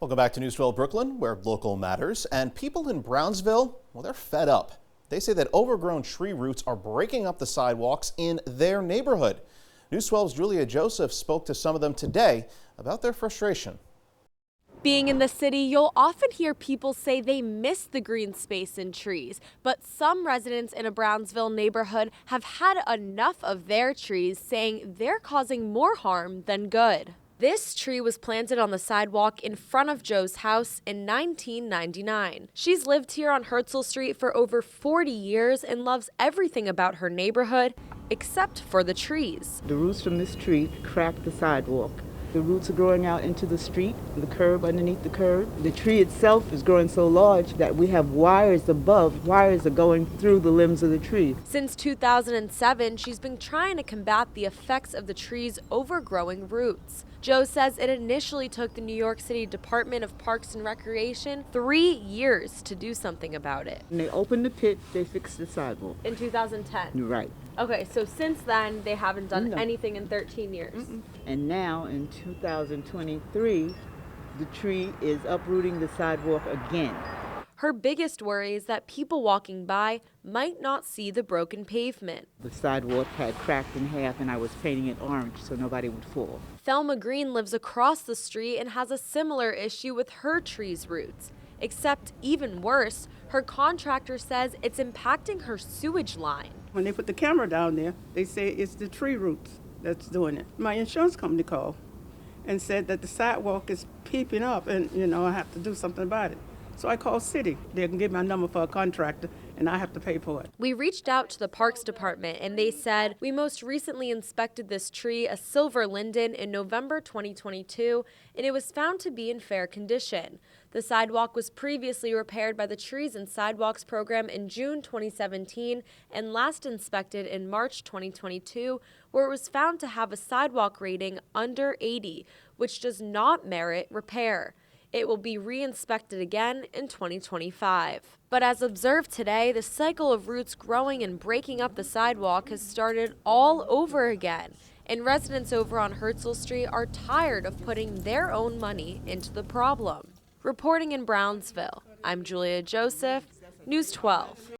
Welcome back to News 12 Brooklyn, where local matters. And people in Brownsville, well, they're fed up. They say that overgrown tree roots are breaking up the sidewalks in their neighborhood. News 12's Julia Joseph spoke to some of them today about their frustration. Being in the city, you'll often hear people say they miss the green space and trees, but some residents in a Brownsville neighborhood have had enough of their trees, saying they're causing more harm than good. This tree was planted on the sidewalk in front of Joe's house in 1999. She's lived here on Herzl Street for over 40 years and loves everything about her neighborhood except for the trees. The roots from this tree cracked the sidewalk. The roots are growing out into the street, the curb underneath the curb. The tree itself is growing so large that we have wires above. Wires are going through the limbs of the tree. Since 2007, she's been trying to combat the effects of the tree's overgrowing roots. Joe says it initially took the New York City Department of Parks and Recreation 3 years to do something about it. When they opened the pit, they fixed the sidewalk. In 2010? Right. Okay, so since then, they haven't done anything in 13 years. And now, in 2023, the tree is uprooting the sidewalk again. Her biggest worry is that people walking by might not see the broken pavement. The sidewalk had cracked in half and I was painting it orange so nobody would fall. Thelma Green lives across the street and has a similar issue with her tree's roots. Except even worse, her contractor says it's impacting her sewage line. When they put the camera down there, they say it's the tree roots that's doing it. My insurance company called and said that the sidewalk is peeping up and, I have to do something about it. So I called City. They can give my number for a contractor, and I have to pay for it. We reached out to the Parks Department, and they said, we most recently inspected this tree, a silver linden, in November 2022, and it was found to be in fair condition. The sidewalk was previously repaired by the Trees and Sidewalks program in June 2017 and last inspected in March 2022, where it was found to have a sidewalk rating under 80, which does not merit repair. It will be re-inspected again in 2025. But as observed today, the cycle of roots growing and breaking up the sidewalk has started all over again. And residents over on Herzl Street are tired of putting their own money into the problem. Reporting in Brownsville, I'm Julia Joseph, News 12.